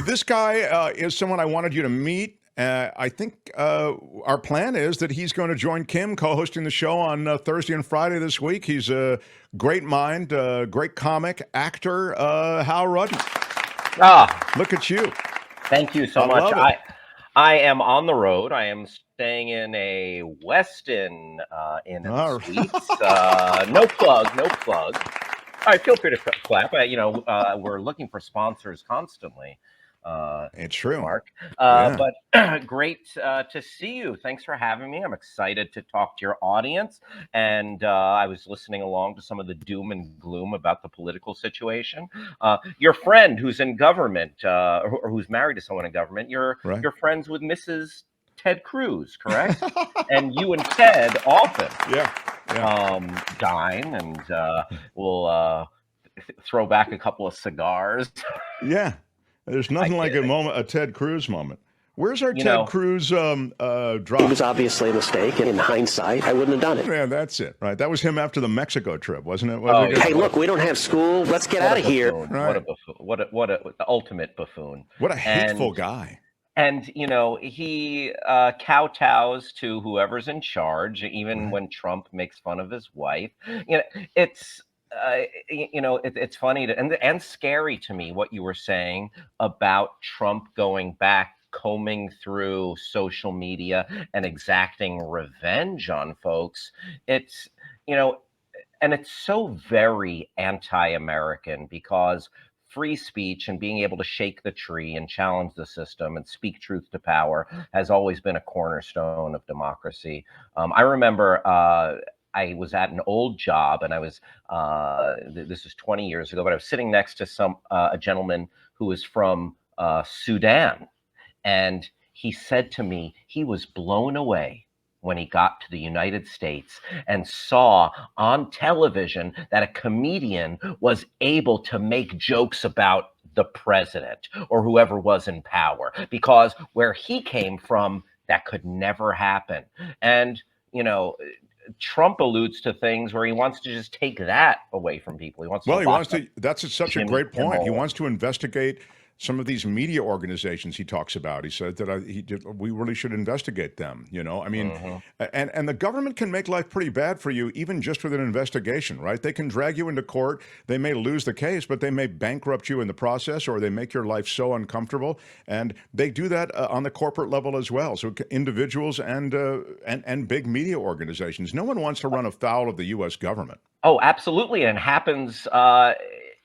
This guy is someone I wanted you to meet. I think our plan is that he's going to join Kim co-hosting the show on Thursday and Friday this week. He's a great mind, great comic, actor, Hal Rudnick. Ah, Look at you. thank you so I much. love it. I am on the road. I am staying in a Westin Inn and All Suites. right. No plug, no plug. All right, feel free to clap. We're looking for sponsors constantly, It's true. Mark. Yeah. But great to see you. Thanks for having me. I'm excited to talk to your audience. And I was listening along to some of the doom and gloom about the political situation. Your friend who's in government, or who's married to someone in government, Right. you're friends with Mrs. Ted Cruz, correct? And you and Ted often Yeah. Yeah. dine, and we'll throw back a couple of cigars. Yeah. There's I nothing like kid. a Ted Cruz moment. Where's our You Ted know, Cruz It drop? was obviously a mistake, and in hindsight, I wouldn't have done it. Yeah, that's it. Right. That was him after the Mexico trip, wasn't it? Oh, Wasn't yeah. it? Hey, look, we don't have school. Let's get What out a of here. buffoon! What a Right. buffoon! What a the ultimate buffoon! What a hateful And guy. he kowtows to whoever's in charge, even Right. when Trump makes fun of his wife. You know, it's it's funny and scary to me what you were saying about Trump going back, combing through social media and exacting revenge on folks. It's you know and it's so very anti-American because free speech and being able to shake the tree and challenge the system and speak truth to power has always been a cornerstone of democracy. I remember I was at an old job, and I was this is 20 years ago, but I was sitting next to a gentleman who was from Sudan, and he said to me he was blown away when he got to the United States and saw on television that a comedian was able to make jokes about the president or whoever was in power, because where he came from, that could never happen. And, you know, Trump alludes to things where he wants to just take that away from people. He wants to Well, he lock wants up to. That's such a Jimmy great point. He Kimmel. wants to investigate some of these media organizations he talks about. He said that we really should investigate them. I mean, Mhm. and the government can make life pretty bad for you, even just with an investigation, right? They can drag you into court. They may lose the case, but they may bankrupt you in the process, or they make your life so uncomfortable. And they do that on the corporate level as well. So individuals and big media organizations. No one wants to run afoul of the U.S. government. Oh, absolutely. And it happens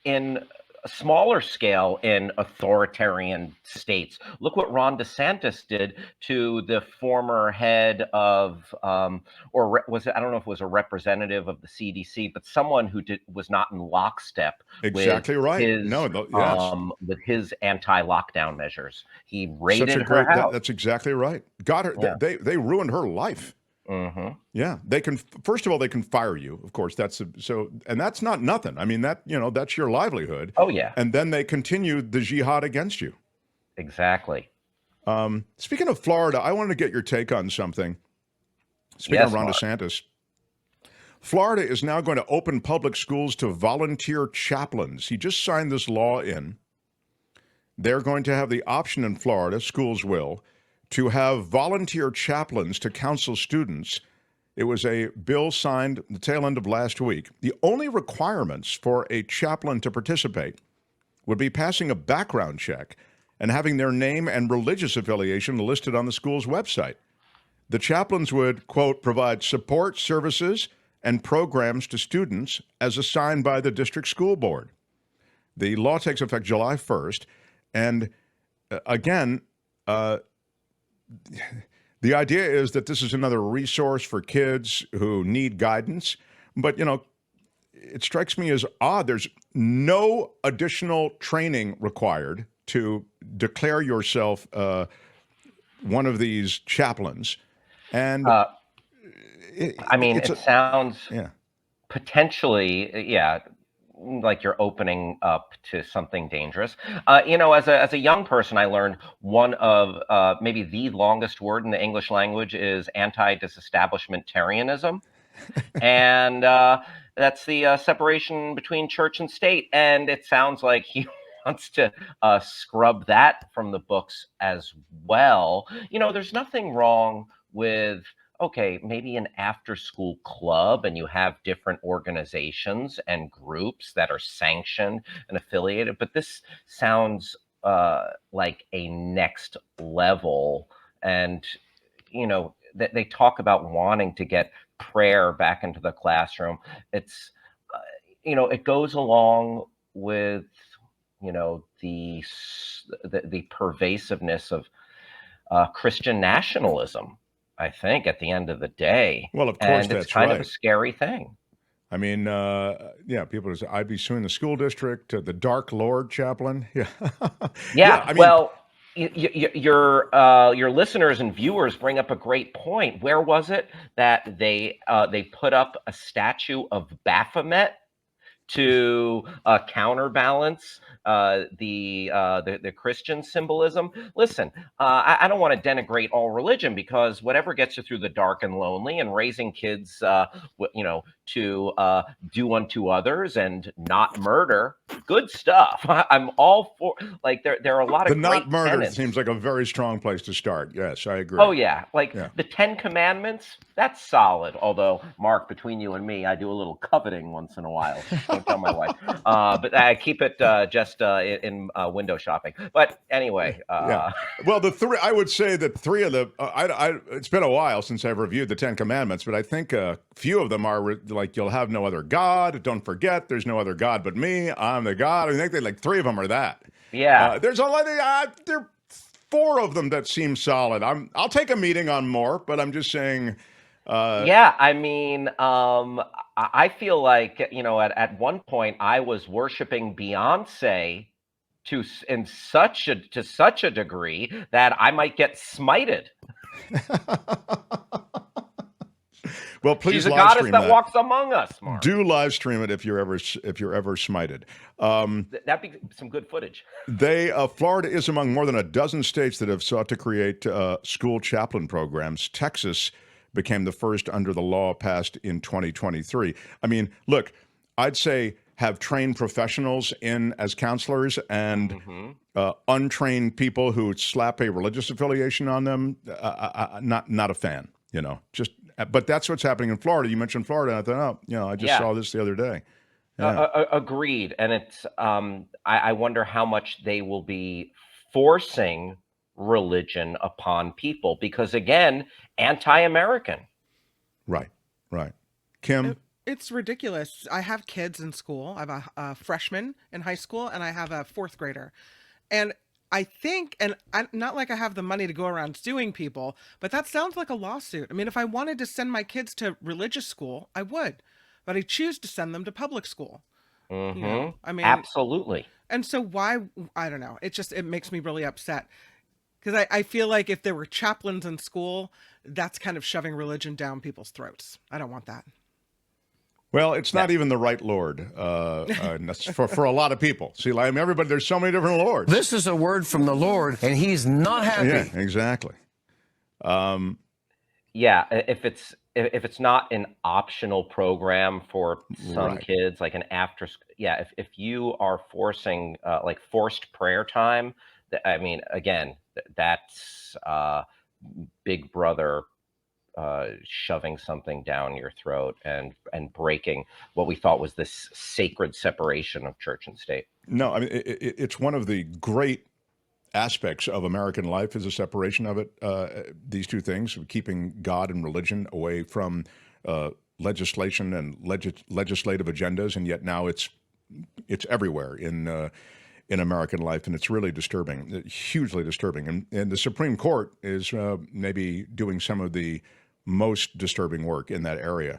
in a smaller scale in authoritarian states. Look what Ron DeSantis did to the former head of, was it, I don't know if it was a representative of the CDC, but someone who was not in lockstep Exactly right. No, yes. with his anti-lockdown measures. He Such raided a her great. house. That's exactly right. Got her. Yeah. They ruined her life. Hmm. Yeah, they can. First of all, they can fire you. Of course, and that's not nothing. I mean, that's your livelihood. Oh, yeah, And then they continue the jihad against you. exactly. Speaking of Florida, I wanted to get your take on something. Speaking of Yes, Ron Mark. DeSantis, Florida is now going to open public schools to volunteer chaplains. He just signed this law in. They're going to have the option in Florida, schools will, to have volunteer chaplains to counsel students. It was a bill signed the tail end of last week. The only requirements for a chaplain to participate would be passing a background check and having their name and religious affiliation listed on the school's website. The chaplains would, quote, provide support services and programs to students as assigned by the district school board. The law takes effect July 1st. And again, the idea is that this is another resource for kids who need guidance. But, it strikes me as odd. There's no additional training required to declare yourself one of these chaplains. And It sounds yeah. potentially, yeah, like you're opening up to something dangerous. As a young person, I learned one of maybe the longest word in the English language is anti-disestablishmentarianism, and that's the separation between church and state. And it sounds like he wants to scrub that from the books as well. There's nothing wrong with, okay, maybe an after school club, and you have different organizations and groups that are sanctioned and affiliated, but this sounds like a next level. And that they talk about wanting to get prayer back into the classroom. It's it goes along with the pervasiveness of Christian nationalism, I think, at the end of the day. Well, of course, And it's that's kind of a right. scary thing. I mean, yeah, people say, I'd be suing the school district, the Dark Lord chaplain. Yeah. Yeah, Yeah, I mean, well, your listeners and viewers bring up a great point. Where was it that they put up a statue of Baphomet to counterbalance the Christian symbolism? Listen, I don't want to denigrate all religion, because whatever gets you through the dark and lonely, and raising kids, to do unto others and not murder, good stuff. I'm all for. Like, there are a lot the of not great murder tenets. seems like a very strong place to start. Yes, I agree. Oh yeah, like Yeah. the Ten Commandments, that's solid. Although, Mark, between you and me, I do a little coveting once in a while. Don't tell my wife, but I keep it just in window shopping. But anyway, Yeah. Well, I would say that three of the, it's been a while since I've reviewed the Ten Commandments, but I think a few of them are like, you'll have no other God. Don't forget, there's no other God but me. I'm the God. I think they like three of them are that. yeah, There's a lot of, there are four of them that seem solid. I'll take a meeting on more, but I'm just saying, yeah. I mean, I feel like at one point I was worshiping Beyonce to such a degree that I might get smited. well, She's please a live goddess stream that that. walks among us, Mark. Do live stream it if you're ever smited. That'd be some good footage. Florida is among more than a dozen states that have sought to create school chaplain programs. Texas became the first under the law passed in 2023. I mean, look, I'd say have trained professionals in as counselors, and Hmm. untrained people who slap a religious affiliation on them. Not a fan, Just, but that's what's happening in Florida. You mentioned Florida, and I thought, oh, I just Yeah, saw this the other day. Yeah. agreed. And it's I wonder how much they will be forcing religion upon people, because again, anti-American. Right. Right. Kim. It's ridiculous. I have kids in school. I have a freshman in high school, and I have a fourth grader. And I think, and not like I have the money to go around suing people, but that sounds like a lawsuit. I mean, if I wanted to send my kids to religious school, I would, but I choose to send them to public school. Hmm. I mean, Absolutely. and so why, I don't know. It makes me really upset, because I feel like if there were chaplains in school, that's kind of shoving religion down people's throats. I don't want that. Well, it's Yeah. not even the right Lord for a lot of people. See, like, I mean, everybody, there's so many different lords. This is a word from the Lord, and he's not happy. Yeah, exactly. Yeah, if it's not an optional program for some Right. kids, like an after yeah, if you are forcing like forced prayer time, I mean, again, that's Big Brother shoving something down your throat and breaking what we thought was this sacred separation of church and state. No, I mean, it's one of the great aspects of American life is a separation of it. These two things, keeping God and religion away from legislation and legislative agendas, and yet now it's everywhere in American life, and it's really disturbing, hugely disturbing. And the Supreme Court is maybe doing some of the most disturbing work in that area.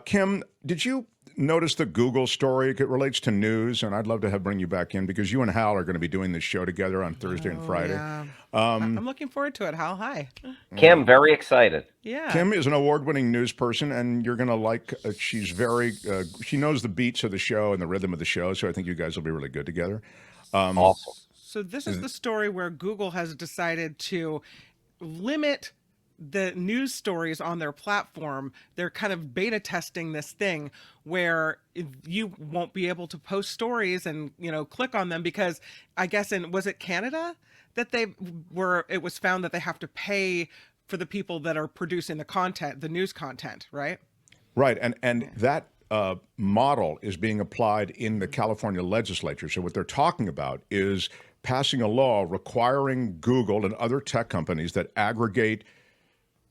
Kim, did you notice the Google story? It relates to news, and I'd love to bring you back in, because you and Hal are going to be doing this show together on Thursday and Friday. Yeah. I'm looking forward to it. Hal, hi. Kim, very excited. Yeah. Kim is an award-winning news person, and you're going to like. She's very. She knows the beats of the show and the rhythm of the show, so I think you guys will be really good together. Awesome. So this is the story where Google has decided to limit the news stories on their platform, they're kind of beta testing this thing where you won't be able to post stories and, click on them because I guess was it Canada that it was found that they have to pay for the people that are producing the content, the news content, right? Right, and that model is being applied in the California legislature. So what they're talking about is passing a law requiring Google and other tech companies that aggregate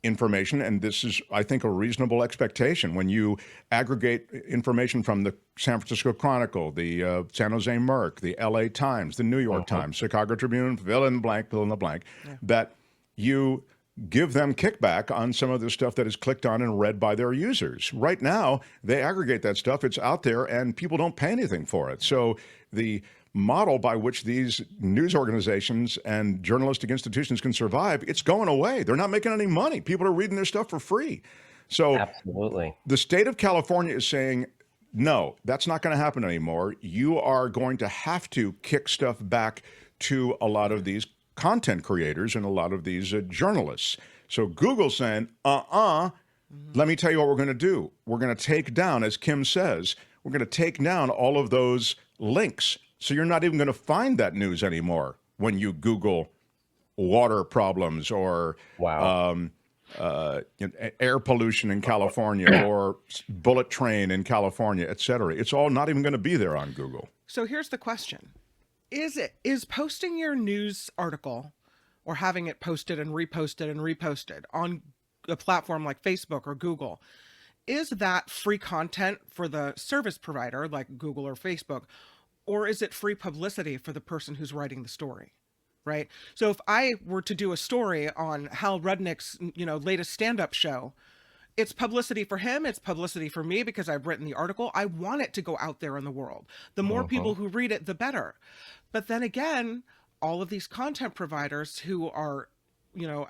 information, and this is, I think, a reasonable expectation. When you aggregate information from the San Francisco Chronicle, the San Jose Merc, the LA Times, the New York Times, Chicago Tribune, fill in the blank, that you give them kickback on some of the stuff that is clicked on and read by their users. Right now, they aggregate that stuff, it's out there, and people don't pay anything for it. So the model by which these news organizations and journalistic institutions can survive, it's going away. They're not making any money. People are reading their stuff for free. So Absolutely. the state of California is saying, no, that's not going to happen anymore. You are going to have to kick stuff back to a lot of these content creators and a lot of these journalists. So Google's saying, let me tell you what we're going to do. We're going to take down, as Kim says, we're going to take down all of those links. So you're not even going to find that news anymore when you Google water problems or air pollution in California or bullet train in California, et cetera. It's all not even going to be there on Google. So here's the question. Is posting your news article or having it posted and reposted on a platform like Facebook or Google, is that free content for the service provider like Google or Facebook, or is it free publicity for the person who's writing the story? Right? So if I were to do a story on Hal Rudnick's, latest stand-up show, it's publicity for him, it's publicity for me because I've written the article. I want it to go out there in the world. The more people who read it, the better. But then again, all of these content providers who are,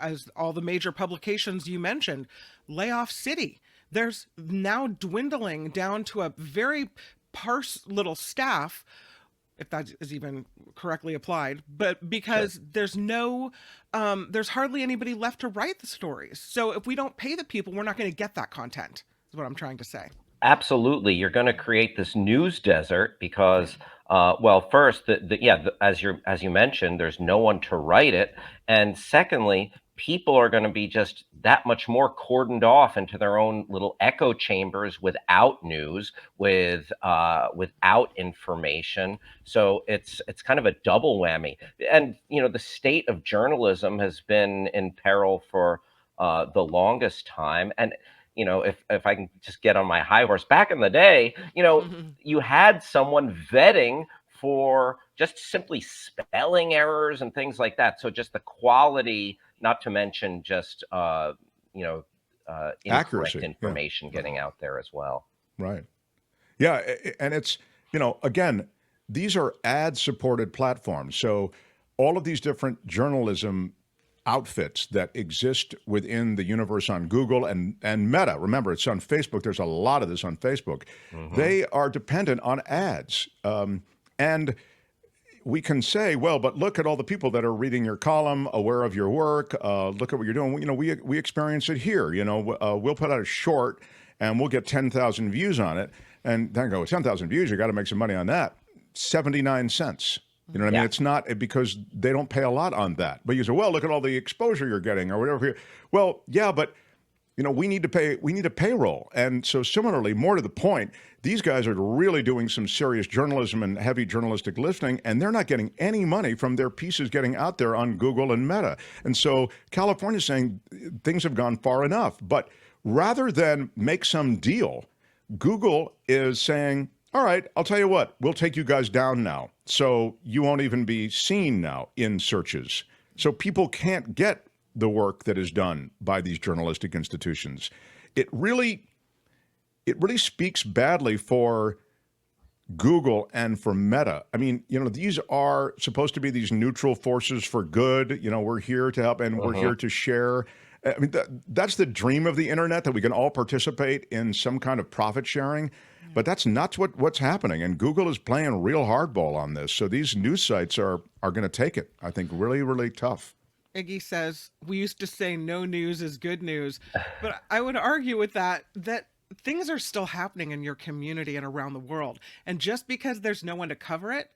as all the major publications you mentioned, layoff city. There's now dwindling down to a very sparse little staff, if that is even correctly applied, but because there's hardly anybody left to write the stories. So if we don't pay the people, we're not going to get that content, is what I'm trying to say. Absolutely. You're going to create this news desert because, first, as you mentioned, there's no one to write it. And secondly, people are going to be just that much more cordoned off into their own little echo chambers without news, without information. So it's kind of a double whammy. And, the state of journalism has been in peril for the longest time. And, if I can just get on my high horse, back in the day, you had someone vetting for just simply spelling errors and things like that. So just the quality, not to mention just, incorrect Accuracy, information getting out there as well. Right. Yeah. And it's, again, these are ad-supported platforms. So all of these different journalism outfits that exist within the universe on Google and Meta. Remember, it's on Facebook. There's a lot of this on Facebook. They are dependent on ads. And we can say, well, but look at all the people that are reading your column, aware of your work. Look at what you're doing. We experience it here. We'll put out a short and we'll get 10,000 views on it. And then go, 10,000 views, you got to make some money on that. 79 cents. You know what I mean? It's not because they don't pay a lot on that. But you say, well, look at all the exposure you're getting or whatever. Well, yeah, but we need to pay. We need a payroll. And so similarly, more to the point, these guys are really doing some serious journalism and heavy journalistic lifting, and they're not getting any money from their pieces getting out there on Google and Meta. And so California's saying things have gone far enough. But rather than make some deal, Google is saying, all right, I'll tell you what, we'll take you guys down now. So you won't even be seen now in searches. So people can't get the work that is done by these journalistic institutions. It really speaks badly for Google and for Meta. I mean, these are supposed to be these neutral forces for good. We're here to help and we're here to share. I mean, that's the dream of the internet, that we can all participate in some kind of profit sharing. But that's not what's happening. And Google is playing real hardball on this. So these news sites are going to take it, I think, really, really tough. Iggy says, we used to say no news is good news. But I would argue with that things are still happening in your community and around the world. And just because there's no one to cover it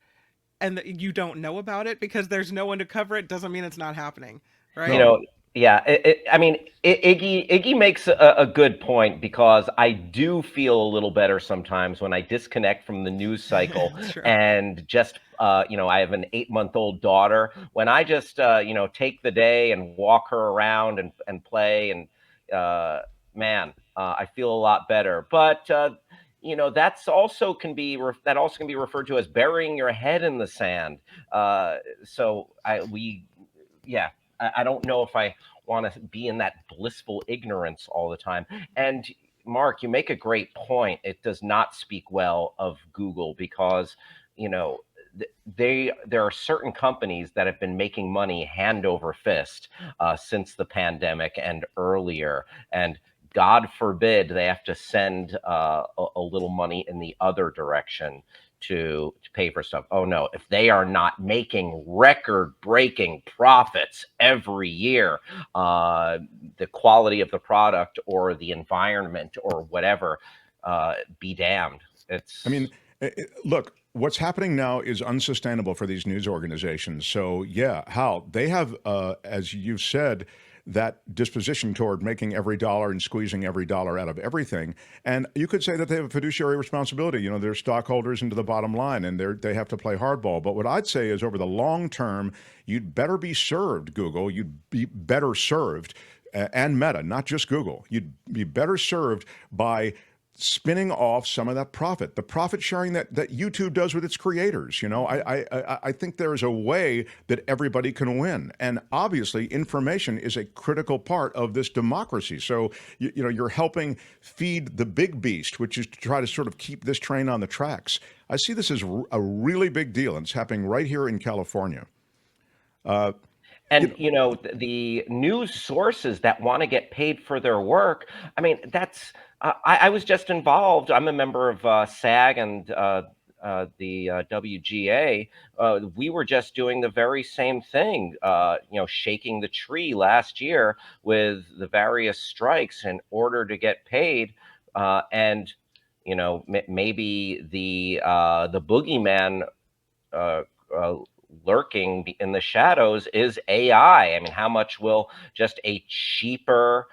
and that you don't know about it because there's no one to cover it doesn't mean it's not happening. Right. You No. know, yeah. I mean, Iggy makes a good point, because I do feel a little better sometimes when I disconnect from the news cycle True. and just, I have an 8-month-old daughter. When I just, take the day and walk her around and play, and I feel a lot better. But that also can be referred to as burying your head in the sand. So yeah. I don't know if I want to be in that blissful ignorance all the time. And Mark, you make a great point. It does not speak well of Google, because, there are certain companies that have been making money hand over fist since the pandemic and earlier. And God forbid they have to send a little money in the other direction to pay for stuff. Oh no, if they are not making record-breaking profits every year, the quality of the product or the environment or whatever, be damned. Look, what's happening now is unsustainable for these news organizations. So yeah, Hal, they have, as you've said, that disposition toward making every dollar and squeezing every dollar out of everything. And you could say that they have a fiduciary responsibility. They're stockholders into the bottom line, and they have to play hardball. But what I'd say is, over the long term, you'd better be served, Google. You'd be better served, and Meta, not just Google. You'd be better served by spinning off some of that profit, the profit sharing that YouTube does with its creators. I think there is a way that everybody can win. And obviously, information is a critical part of this democracy. So, you're helping feed the big beast, which is to try to sort of keep this train on the tracks. I see this as a really big deal, and it's happening right here in California. And the news sources that want to get paid for their work, I mean, that's I was just involved. I'm a member of SAG and the WGA. We were just doing the very same thing, shaking the tree last year with the various strikes in order to get paid. And maybe the boogeyman lurking in the shadows is AI. I mean, how much will just a cheaper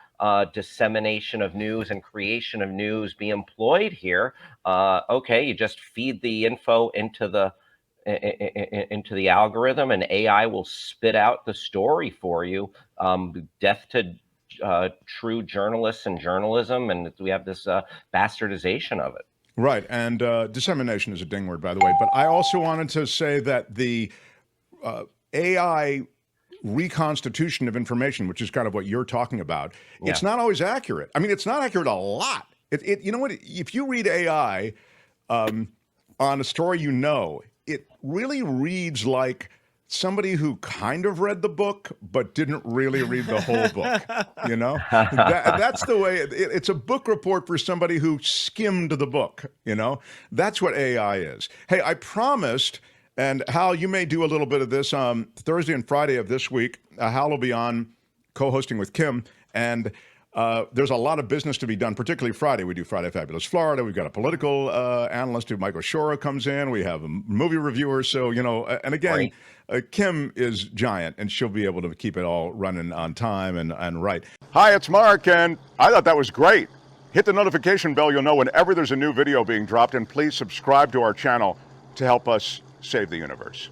dissemination of news and creation of news be employed here? Okay, you just feed the info into the algorithm, and AI will spit out the story for you. Death to true journalists and journalism, and we have this bastardization of it. Right, and dissemination is a ding word, by the way. But I also wanted to say that the AI reconstitution of information, which is kind of what you're talking about, it's not always accurate. I mean, it's not accurate a lot. You know what? If you read AI on a story, it really reads like somebody who kind of read the book but didn't really read the whole book. That's the way it's a book report for somebody who skimmed the book. That's what AI is. Hey, I promised. And Hal, you may do a little bit of this Thursday and Friday of this week. Hal will be on co-hosting with Kim, and there's a lot of business to be done, particularly Friday. We do Friday Fabulous Florida. We've got a political analyst who Michael Shora comes in. We have a movie reviewer. So, and again, Kim is giant, and she'll be able to keep it all running on time and right. Hi, it's Mark, and I thought that was great. Hit the notification bell. You'll know whenever there's a new video being dropped, and please subscribe to our channel to help us save the universe.